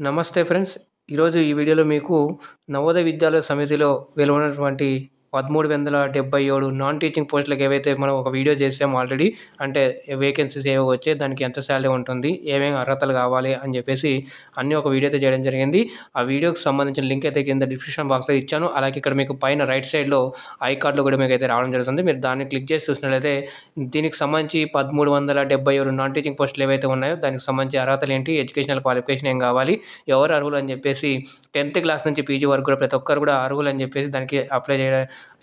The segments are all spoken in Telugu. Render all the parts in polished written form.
నమస్తే ఫ్రెండ్స్. ఈరోజు ఈ వీడియోలో మీకు నవోదయ విద్యాలయ సమితిలో వెలువడినటువంటి 1377 నాన్ టీచింగ్ పోస్టులకు ఏవైతే మనం ఒక వీడియో చేసాము ఆల్రెడీ. అంటే వేకెన్సీస్ ఏవో వచ్చాయి, దానికి ఎంత శాలరీ ఉంటుంది, ఏమేమి అర్హతలు కావాలి అని చెప్పేసి అన్నీ ఒక వీడియో అయితే చేయడం జరిగింది. ఆ వీడియోకి సంబంధించిన లింక్ అయితే కింద డిస్క్రిప్షన్ బాక్స్లో ఇచ్చాను. అలాగే ఇక్కడ మీకు పైన రైట్ సైడ్లో ఐ కార్డులో కూడా మీకు అయితే రావడం జరుగుతుంది. మీరు దాన్ని క్లిక్ చేసి చూసినట్లయితే దీనికి సంబంధించి 1377 నాన్ టీచింగ్ పోస్టులు ఏవైతే ఉన్నాయో దానికి సంబంధించి అర్హతలు ఏంటి, ఎడ్యుకేషనల్ క్వాలిఫికేషన్ ఏం కావాలి, ఎవరు అర్హులు అని చెప్పేసి 10th క్లాస్ నుంచి పీజీ వరకు కూడా ప్రతి ఒక్కరు కూడా అర్హులు అని చెప్పేసి దానికి అప్లై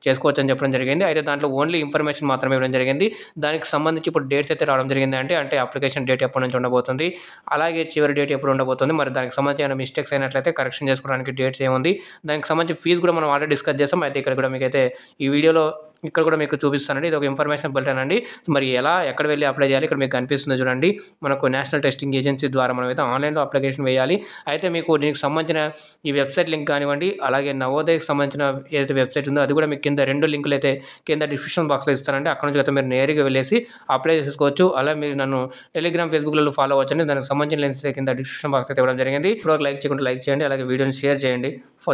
చేసుకోవచ్చు అని చెప్పడం జరిగింది. అయితే దాంట్లో ఓన్లీ ఇన్ఫర్మేషన్ మాత్రమే ఇవ్వడం జరిగింది. దానికి సంబంధించి ఇప్పుడు డేట్స్ అయితే రావడం జరిగింది. అంటే అప్లికేషన్ డేట్ ఎప్పటి నుంచి ఉండబోతుంది, అలాగే చివరి డేట్ ఎప్పుడు ఉండబోతుంది, మరి దానికి సంబంధించిన మిస్టేక్స్ అయినట్లయితే కరెక్షన్ చేసుకోవడానికి డేట్స్ ఏముంది, దానికి సంబంధించి ఫీజు కూడా మనం ఆల్రెడీ డిస్కస్ చేస్తాం. అయితే ఇక్కడ కూడా మీకైతే ఈ వీడియోలో ఇక్కడ కూడా మీకు చూపిస్తానండి. ఇది ఒక ఇన్ఫర్మేషన్ బులెటిన్ అండి. మరి ఎక్కడ వెళ్ళి అప్లై చేయాలి, ఇక్కడ మీకు కనిపిస్తుంది చూడండి. మనకు నేషనల్ టెస్టింగ్ ఏజెన్సీ ద్వారా మనం అయితే ఆన్లైన్లో అప్లికేషన్ వేయాలి. అయితే మీకు దీనికి సంబంధించిన ఈ వెబ్సైట్ లింక్ కానివ్వండి, అలాగే నవోదయకి సంబంధించిన ఏదైతే వెబ్సైట్ ఉందో అది కూడా మీకు కింద 2 లింకులు అయితే కింద డిస్క్రిప్షన్ బాక్స్లో ఇస్తానండి. అక్కడ నుంచి అయితే మీరు నేరుగా వెళ్ళేసి అప్లై చేసుకోవచ్చు. అలా మీరు నన్ను టెలిగ్రామ్, ఫేస్బుక్లలో ఫాలో అవ్వచ్చండి. దానికి సంబంధించిన లింక్స్ కింద డిస్క్రిప్షన్ బాక్స్ అయితే ఇవ్వడం జరిగింది. ఇప్పుడు లైక్ చేయకుండా లైక్ చేయండి, అలాగే వీడియోని షేర్ చేయండి.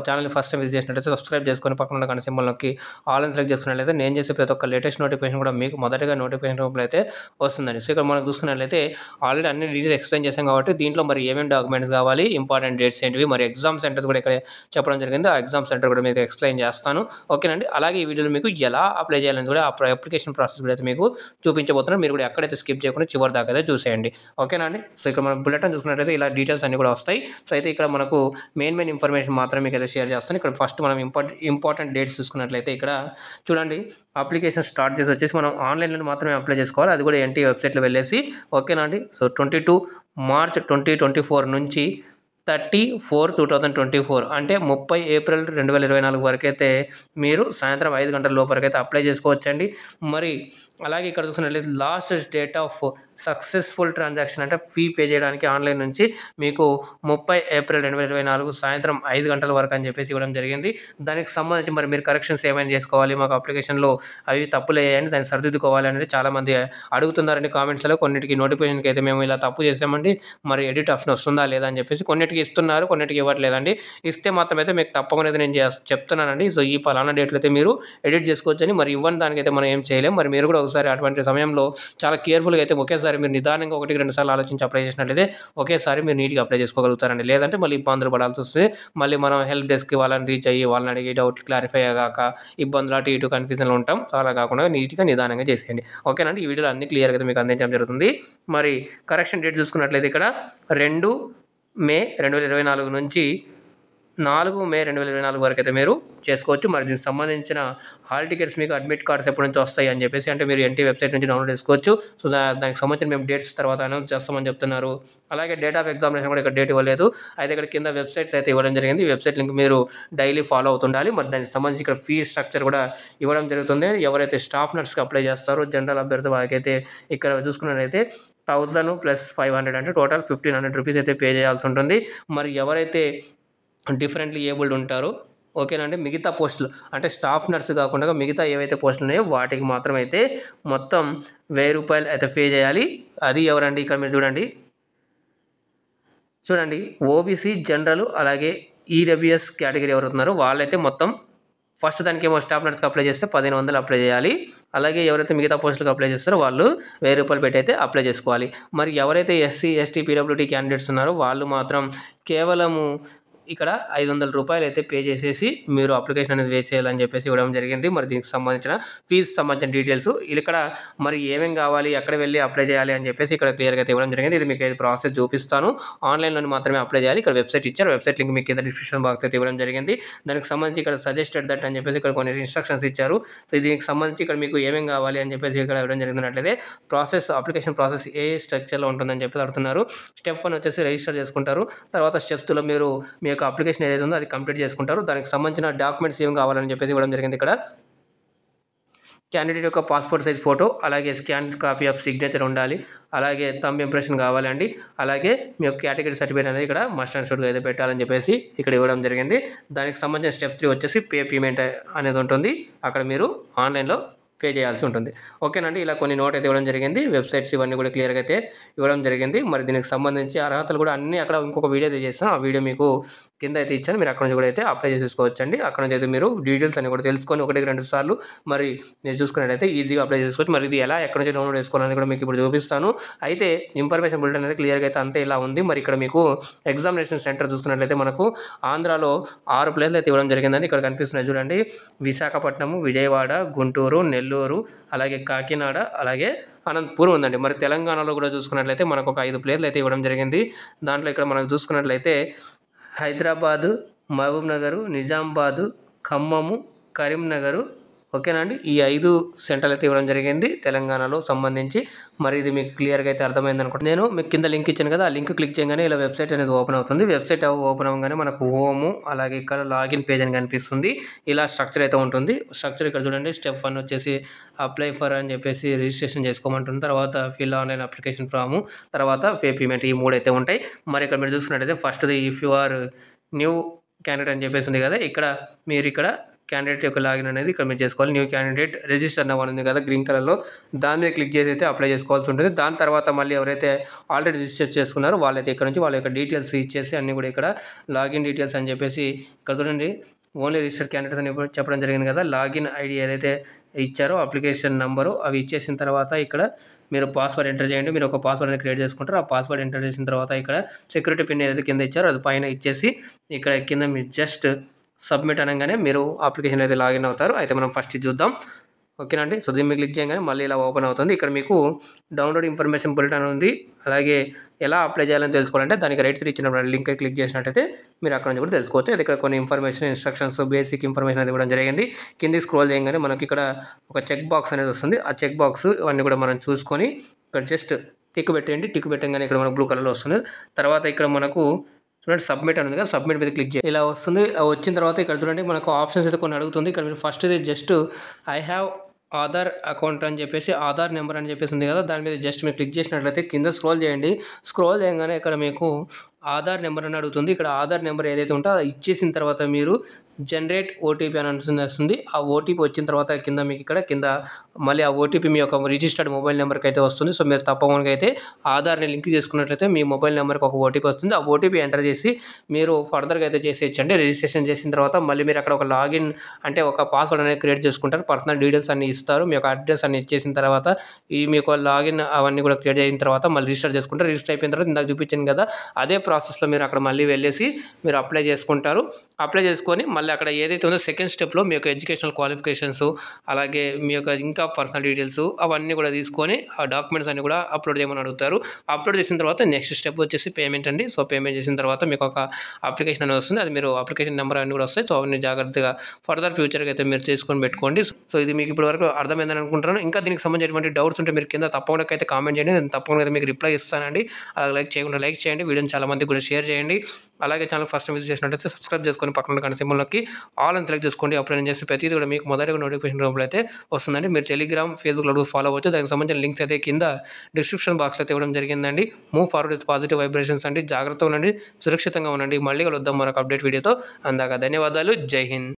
ఛానల్ని ఫస్ట్ టైం విజిట్ చేసినట్లయితే సబ్స్క్రైబ్ చేసుకొని పక్కన ఉన్న గంట సింబల్ నొక్కి ఆల్ అని సెలెక్ట్ చేసుకున్నట్లయితే నేను చేసే ప్రతి ఒక్క లేటెస్ట్ నోటిఫికేషన్ కూడా మీకు మొదటగా నోటిఫికేషన్ రూపంలో అయితే వస్తుందండి. సో ఇక్కడ మనం చూసుకున్నట్లయితే ఆల్రెడీ అన్ని డీటెయిల్స్ ఎక్స్ప్లెయిన్ చేశాం కాబట్టి దీంట్లో మరి ఏమేమి డాక్యుమెంట్స్ కావాలి, ఇంపార్టెంట్ డేట్స్ ఏంటివి, మరి ఎగ్జామ్ సెంటర్స్ కూడా ఇక్కడ చెప్పడం జరిగింది. ఆ ఎగ్జామ్ సెంటర్ కూడా మీకు ఎక్స్ప్లెయిన్ చేస్తాను. ఓకేనండి. అలాగే ఈ వీడియోలో మీకు ఎలా అప్లై చేయాలని కూడా అప్లికేషన్ ప్రాసెస్ కూడా అయితే మీకు చూపించబోతున్నాను. మీరు కూడా ఎక్కడైతే స్కిప్ చేయకుండా చివరి దాకా అయితే చూసేయండి. ఓకేనండి. సో ఇక్కడ మనం బులెటిన్ చూసుకున్నట్లయితే ఇలా డీటెయిల్స్ అన్ని కూడా వస్తాయి. సో అయితే ఇక్కడ మనకు మెయిన్ ఇన్ఫర్మేషన్ మాత్రమే మీకు అయితే షేర్ చేస్తాను. ఇక్కడ ఫస్ట్ మనం ఇంపార్టెంట్ డేట్స్ చూసుకున్నట్లయితే ఇక్కడ చూడండి, అప్లికేషన్ స్టార్ట్ చేసి వచ్చేసి మనం ఆన్లైన్లో మాత్రమే అప్లై చేసుకోవాలి. అది కూడా ఎన్టీ వెబ్సైట్లో వెళ్ళేసి. ఓకేనండి. సో 22 మార్చ్ 2024 నుంచి 30/4/2024 అంటే 30 ఏప్రిల్ 2024 వరకు అయితే మీరు సాయంత్రం 5 గంటల లోపలికి అయితే అప్లై చేసుకోవచ్చండి. మరి అలాగే ఇక్కడ చూసినట్లయితే last date of successful transaction అంటే ఫీ పే చేయడానికి ఆన్లైన్ నుంచి మీకు 30 ఏప్రిల్ 2024 సాయంత్రం 5 గంటల వరకు అని చెప్పేసి ఇవ్వడం జరిగింది. దానికి సంబంధించి మరి మీరు కరెక్షన్స్ ఏమైనా చేసుకోవాలి, మాకు అప్లికేషన్లో అవి తప్పులు అయ్యాయని దాన్ని సరిదిద్దుకోవాలి అనేది చాలామంది అడుగుతున్నారండి కామెంట్స్లో. కొన్నిటికి నోటిఫికేషన్కి అయితే మేము ఇలా తప్పు చేసామండి, మరి ఎడిట్ ఆప్షన్ వస్తుందా లేదా అని చెప్పేసి కొన్నిటికి ఇస్తున్నారు, కొన్నిటికి ఇవ్వట్లేదండి. ఇస్తే మాత్రం అయితే మీకు తప్పకుండా అయితే నేను చెప్తున్నానండి. సో ఈ పలానా డేట్లు అయితే మీరు ఎడిట్ చేసుకోవచ్చని, మరి ఇవ్వని దానికైతే మనం ఏం చేయలేం. మరి మీరు కూడా ఒకసారి అటువంటి సమయంలో చాలా కేర్ఫుల్గా అయితే ఒకేసారి మీరు నిదానంగా 1-2 సార్లు ఆలోచించి అప్లై చేసినట్లయితే ఒకేసారి మీరు నీట్గా అప్లై చేసుకోగలుగుతారండి. లేదంటే మళ్ళీ ఇబ్బందులు పడాల్సి వస్తుంది. మళ్ళీ మనం హెల్ప్ డెస్క్ వాళ్ళని రీచ్ అయ్యి వాళ్ళని అడిగి డౌట్ క్లారిఫై అయ్యాక ఇబ్బందులు అటు ఇటు కన్ఫ్యూజన్లో ఉంటాం. సో అలా కాకుండా నీట్గా నిదానంగా చేసేయండి. ఓకేనండి. ఈ వీడియోలో అన్ని క్లియర్గా అయితే మీకు అందించడం జరుగుతుంది. మరి కరెక్షన్ డేట్ చూసుకున్నట్లయితే ఇక్కడ 2 మే 2024 నుంచి 4 మే 2024 వరకు అయితే మీరు చేసుకోవచ్చు. మరి దీనికి సంబంధించిన హాల్ టికెట్స్ మీకు అడ్మిట్ కార్డ్స్ ఎప్పటి నుంచి వస్తాయి అని చెప్పేసి అంటే మీరు ఎన్టీ వెబ్సైట్ నుంచి డౌన్లోడ్ చేసుకోవచ్చు. సో దానికి సంబంధించిన మేము డేట్స్ తర్వాత అనౌన్స్ చేస్తామని చెప్తున్నారు. అలాగే డేట్ ఆఫ్ ఎగ్జామినేషన్ కూడా ఇక్కడ డేట్ ఇవ్వలేదు. అయితే ఇక్కడ కింద వెబ్సైట్స్ అయితే ఇవ్వడం జరిగింది. ఈ వెబ్సైట్ లింక్ మీరు డైలీ ఫాలో అవుతుండాలి. మరి దానికి సంబంధించి ఇక్కడ ఫీ స్ట్రక్చర్ కూడా ఇవ్వడం జరుగుతుంది. ఎవరైతే స్టాఫ్ నర్స్కి అప్లై చేస్తారో జనరల్ అభ్యర్థి వారికైతే ఇక్కడ చూసుకున్నట్లయితే 1000 + 500 అంటే టోటల్ 1500 రూపీస్ అయితే పే చేయాల్సి ఉంటుంది. మరి ఎవరైతే డిఫరెంట్లీ ఏబుల్డ్ ఉంటారో ఓకేనండి, మిగతా పోస్టులు అంటే స్టాఫ్ నర్సు కాకుండా మిగతా ఏవైతే పోస్టులు ఉన్నాయో వాటికి మాత్రం అయితే మొత్తం 1000 రూపాయలు అయితే పే చేయాలి. అది ఎవరండి, ఇక్కడ మీరు చూడండి ఓబీసీ, జనరల్, అలాగే ఈడబ్ల్యూఎస్ కేటగిరీ ఎవరు అవుతున్నారో వాళ్ళైతే మొత్తం ఫస్ట్ దానికి ఏమో స్టాఫ్ నర్స్కి అప్లై చేస్తే 1500 అప్లై చేయాలి. అలాగే ఎవరైతే మిగతా పోస్టులకు అప్లై చేస్తారో వాళ్ళు 1000 రూపాయలు పెట్టి అయితే అప్లై చేసుకోవాలి. మరి ఎవరైతే ఎస్సీ, ఎస్టీ, పీడబ్ల్యూడీ క్యాండిడేట్స్ ఉన్నారో వాళ్ళు మాత్రం కేవలము ఇక్కడ 500 రూపాయలు అయితే పే చేసేసి మీరు అప్లికేషన్ అనేది వేస్ట్ చేయాలని చెప్పేసి ఇవ్వడం జరిగింది. మరి దీనికి సంబంధించిన ఫీజు సంబంధించిన డీటెయిల్స్ ఇక్కడ మరి ఏమేం కావాలి, ఎక్కడ వెళ్ళి అప్లై చేయాలి అని చెప్పేసి ఇక్కడ క్లియర్గా అయితే ఇవ్వడం జరిగింది. ఇది మీకు ప్రాసెస్ చూపిస్తాను. ఆన్లైన్లో మాత్రమే అప్లై చేయాలి. ఇక్కడ వెబ్సైట్ ఇచ్చారు. వెబ్సైట్ లింక్ మీకు కింద డిస్క్రిప్షన్ బాక్స్ అయితే ఇవ్వడం జరిగింది. దానికి సంబంధించి ఇక్కడ సజెస్టెడ్ దట్ అని చెప్పేసి ఇక్కడ కొన్ని ఇన్స్ట్రక్షన్స్ ఇచ్చారు. సో దీనికి సంబంధించి ఇక్కడ మీకు ఏమేం కావాలి అని చెప్పేసి ఇక్కడ ఇవ్వడం జరిగినట్లయితే అప్లికేషన్ ప్రాసెస్ ఏ స్ట్రక్చర్లో ఉంటుందని చెప్పి అడుగుతున్నారు. స్టెప్ 1 వచ్చేసి రిజిస్టర్ చేసుకుంటారు. తర్వాత స్టెప్ 2లో మీరు మీ యొక్క అప్లికేషన్ ఏదైతే ఉందో అది కంప్లీట్ చేసుకుంటారు. దానికి సంబంధించిన డాక్యుమెంట్స్ ఏం కావాలని చెప్పేసి ఇవ్వడం జరిగింది. ఇక్కడ క్యాండిడేట్ యొక్క పాస్పోర్ట్ సైజ్ ఫోటో, అలాగే స్కాన్ కాపీ ఆఫ్ సిగ్నేచర్ ఉండాలి, అలాగే థంబ్ ఇంప్రెషన్ కావాలండి, అలాగే మీ యొక్క కేటగిరీ సర్టిఫికేట్ అనేది ఇక్కడ మస్ట్ అండ్ షుడ్గా అయితే పెట్టాలని చెప్పేసి ఇక్కడ ఇవ్వడం జరిగింది. దానికి సంబంధించిన స్టెప్ 3 వచ్చేసి పేమెంట్ అనేది ఉంటుంది. అక్కడ మీరు ఆన్లైన్లో పే చేయాల్సి ఉంటుంది. ఓకేనండి. ఇలా కొన్ని నోట్ అయితే ఇవ్వడం జరిగింది. వెబ్‌సైట్స్ ఇవన్నీ కూడా క్లియర్‌గా అయితే ఇవ్వడం జరిగింది. మరి దీనికి సంబంధించి అర్హతలు కూడా అన్నీ అక్కడ ఇంకొక వీడియో అయితే చేస్తాను. ఆ వీడియో మీకు కింద అయితే ఇచ్చాను. మీరు అక్కడ నుంచి కూడా అయితే అప్లై చేసేసుకోవచ్చండి. అక్కడ నుంచి అయితే మీరు డీటెయిల్స్ అన్నీ కూడా తెలుసుకొని 1, 2 సార్లు మరి మీరు చూసుకున్నట్టయితే ఈజీగా అప్లై చేసుకోవచ్చు. మరి ఇది ఎలా ఎక్కడి నుంచి డౌన్‌లోడ్ చేసుకోవాలని కూడా మీకు ఇప్పుడు చూపిస్తాను. అయితే ఇన్ఫర్మేషన్ బులెటిన్ అనేది క్లియర్‌గా అయితే అంతే ఇలా ఉంది. మరి ఇక్కడ మీకు ఎగ్జామినేషన్ సెంటర్ చూసుకున్నట్లయితే మనకు ఆంధ్రాలో 6 ప్లేస్‌లు అయితే ఇవ్వడం జరిగిందండి. ఇక్కడ కనిపిస్తున్నాయి చూడండి. విశాఖపట్నము, విజయవాడ, గుంటూరు, నెల్లూరు, అలాగే కాకినాడ, అలాగే అనంతపురం ఉందండి. మరి తెలంగాణలో కూడా చూసుకున్నట్లయితే మనకు ఒక 5 ప్లేస్‌లు అయితే ఇవ్వడం జరిగింది. దాంట్లో ఇక్కడ మనం చూసుకున్నట్లయితే హైదరాబాదు, మహబూబ్‌నగరు, నిజామాబాదు, ఖమ్మము, కరీంనగరు. ఓకేనా అండి. ఈ 5 సెంటర్లు అయితే ఇవ్వడం జరిగింది తెలంగాణలో సంబంధించి. మరి ఇది మీకు క్లియర్‌గా అయితే అర్థమైందనుకుంటా. నేను మీకు కింద లింక్ ఇచ్చాను కదా! ఆ లింక్ క్లిక్ చేయగానే ఇలా వెబ్‌సైట్ అనేది ఓపెన్ అవుతుంది. వెబ్‌సైట్ ఓపెన్ అవ్వగానే మనకు హోము, అలాగే ఇక్కడ లాగిన్ పేజ్ అని కనిపిస్తుంది. ఇలా స్ట్రక్చర్ అయితే ఉంటుంది. స్ట్రక్చర్ ఇక్కడ చూడండి. స్టెప్ 1 వచ్చేసి అప్లై ఫర్ అని చెప్పేసి రిజిస్ట్రేషన్ చేసుకోమంటుంది. తర్వాత ఫిల్ ఆన్‌లైన్ అప్లికేషన్ ఫాము, తర్వాత పే పేమెంట్, ఈ 3 అయితే ఉంటాయి. మరి ఇక్కడ మీరు చూసుకున్నట్టయితే ఫస్ట్‌ది if you are new candidate అని చెప్పేసి ఉంది కదా! ఇక్కడ మీరు ఇక్కడ క్యాండిడేట్ యొక్క లాగిన్ అనేది ఇక్కడ మీరు చేసుకోవాలి. న్యూ క్యాండిడేట్ రిజిస్టర్ అవ్వని ఉంది కదా గ్రీన్ కలర్‌లో, దాని మీద క్లిక్ చేసి అయితే అప్లై చేసుకోవాల్సి ఉంటుంది. దాని తర్వాత మళ్ళీ ఎవరైతే ఆల్రెడీ రిజిస్టర్ చేసుకున్నారో వాళ్ళైతే ఇక్కడ నుంచి వాళ్ళ యొక్క డీటెయిల్స్ ఇచ్చేసి అన్నీ కూడా ఇక్కడ లాగిన్ డీటెయిల్స్ అని చెప్పేసి ఇక్కడ చూడండి. ఓన్లీ రిజిస్టర్ క్యాండిడేట్స్ అని చెప్పడం జరిగింది కదా! లాగిన్ ఐడి ఏదైతే ఇచ్చారో అప్లికేషన్ నంబరు అవి ఇచ్చేసిన తర్వాత ఇక్కడ మీరు పాస్వర్డ్ ఎంటర్ చేయండి. మీరు ఒక పాస్వర్డ్ అనేది క్రియేట్ చేసుకుంటారు. ఆ పాస్వర్డ్ ఎంటర్ చేసిన తర్వాత ఇక్కడ సెక్యూరిటీ పిన్ ఏదైతే కింద ఇచ్చారో అది పైన ఇచ్చేసి ఇక్కడ కింద మీరు జస్ట్ సబ్మిట్ అనగానే మీరు అప్లికేషన్ అయితే లాగిన్ అవుతారు. అయితే మనం ఫస్ట్ ఇది చూద్దాం. ఓకేనండి. సో దీన్ని క్లిక్ చేయగానే మళ్ళీ ఇలా ఓపెన్ అవుతుంది. ఇక్కడ మీకు డౌన్లోడ్ ఇన్ఫర్మేషన్ బులెటిన్ అని ఉంది. అలాగే ఎలా అప్లై చేయాలని తెలుసుకోవాలంటే దానికి రైట్ సైడ్ ఇచ్చిన లింక్ క్లిక్ చేసినట్టయితే మీరు అక్కడ నుంచి కూడా తెలుసుకోవచ్చు. అయితే ఇక్కడ కొన్ని ఇన్ఫర్మేషన్, ఇన్స్ట్రక్షన్స్, బేసిక్ ఇన్ఫర్మేషన్ అది ఇవ్వడం జరిగింది. కింది స్క్రోల్ చేయగానే మనకి ఇక్కడ ఒక చెక్ బాక్స్ అనేది వస్తుంది. ఆ చెక్ బాక్స్ ఇవన్నీ కూడా మనం చూసుకొని ఇక్కడ జస్ట్ టిక్ పెట్టండి. టిక్ పెట్టగానే ఇక్కడ మనకు బ్లూ కలర్లో వస్తుంది. తర్వాత ఇక్కడ మనకు చూడండి సబ్మిట్ అని ఉంది కదా, సబ్మిట్ మీద క్లిక్ చేయాలి. ఇలా వస్తుంది. వచ్చిన తర్వాత ఇక్కడ చూడండి మనకు ఆప్షన్స్ అయితే కొన్ని అడుగుతుంది. ఇక్కడ మీరు first just I have Aadhaar account అని చెప్పేసి ఆధార్ నెంబర్ అని చెప్పేసి ఉంది కదా, దాని మీద జస్ట్ మీరు క్లిక్ చేసినట్లయితే కింద స్క్రోల్ చేయండి. స్క్రోల్ చేయగానే ఇక్కడ మీకు ఆధార్ నెంబర్ అని అడుగుతుంది. ఇక్కడ ఆధార్ నెంబర్ ఏదైతే ఉంటుందో అది ఇచ్చేసిన తర్వాత మీరు జనరేట్ ఓటీపీ అని వస్తుంది. ఆ ఓటీపీ వచ్చిన తర్వాత కింద మీకు ఇక్కడ కింద మళ్ళీ ఆ ఓటీపీ మీ యొక్క రిజిస్టర్డ్ మొబైల్ నెంబర్కి అయితే వస్తుంది. సో మీరు తప్పకుండా అయితే ఆధార్ని లింక్ చేసుకున్నట్లయితే మీ మొబైల్ నెంబర్కి ఒక ఓటీపీ వస్తుంది. ఆ ఓటీపీ ఎంటర్ చేసి మీరు ఫర్దర్గా అయితే చేసేయచ్చండి. రిజిస్ట్రేషన్ చేసిన తర్వాత మళ్ళీ మీరు అక్కడ ఒక లాగిన్ అంటే ఒక పాస్వర్డ్ అనేది క్రియేట్ చేసుకుంటారు. పర్సనల్ డీటెయిల్స్ అన్ని ఇస్తారు. మీ యొక్క అడ్రస్ అన్ని ఇచ్చేసిన తర్వాత ఈ మీకు లాగిన్ అవన్నీ కూడా క్రియేట్ అయిన తర్వాత మళ్ళీ రిజిస్టర్ చేసుకుంటారు. రిజిస్టర్ అయిపోయిన తర్వాత ఇందాక చూపించాను కదా, అదే ప్రాసెస్లో మీరు అక్కడ మళ్ళీ వెళ్ళేసి మీరు అప్లై చేసుకుంటారు. అప్లై చేసుకొని మళ్ళీ అక్కడ ఏదైతే ఉందో సెకండ్ స్టెప్లో మీ యొక్క ఎడ్యుకేషనల్ క్వాలిఫికేషన్స్, అలాగే మీ యొక్క ఇంకా పర్సనల్ డీటెయిల్స్ అవన్నీ కూడా తీసుకొని ఆ డాక్యుమెంట్స్ అన్ని కూడా అప్లోడ్ చేయమని అడుగుతారు. అప్లోడ్ చేసిన తర్వాత నెక్స్ట్ స్టెప్ వచ్చేసి పేమెంట్ అండి. సో పేమెంట్ చేసిన తర్వాత మీకు ఒక అప్లికేషన్ అనేది వస్తుంది. అది మీరు అప్లికేషన్ నెంబర్ అన్నీ కూడా వస్తాయి. సో అవన్నీ జాగ్రత్తగా ఫర్దర్ ఫ్యూచర్కి అయితే మీరు చేసుకొని పెట్టుకోండి. సో ఇది మీకు ఇప్పటి వరకు అర్థమైందని అనుకుంటున్నాను. ఇంకా దీనికి సంబంధించినటువంటి డౌట్స్ ఉంటే మీరు కింద తప్పకుండా అయితే కామెంట్ చేయండి. నేను తప్పకుండా అయితే మీకు రిప్లై ఇస్తానండి. అలాగే లైక్ చేయకుండా లైక్ చేయండి. వీడియోని చాలా మందికి కూడా షేర్ చేయండి. అలాగే ఛానల్ ఫస్ట్ విజిట్ చేసినట్టయితే సబ్స్క్రైబ్ చేసుకొని పక్కన గంట సింబల్‌కి ఆల్ అని సెలెక్ట్ చేసుకోండి. అప్పుడు నేను చేసే ప్రతిదీ కూడా మీకు మొదటిగా నోటిఫికేషన్ రూపంలో అయితే వస్తుందండి. మీరు టెలిగ్రామ్, ఫేస్బుక్లో ఫాలో అవ్వచ్చు. దానికి సంబంధించిన లింక్స్ అయితే కింద డిస్క్రిప్షన్ బాక్స్లో అయితే ఇవ్వడం జరిగిందండి. Move forward with positive vibrations అండి. జాగ్రత్తగా ఉండండి, సురక్షితంగా ఉండండి. మళ్ళీ కలుద్దాం మరొక అప్డేట్ వీడియోతో. అందాక ధన్యవాదాలు. జై హింద్.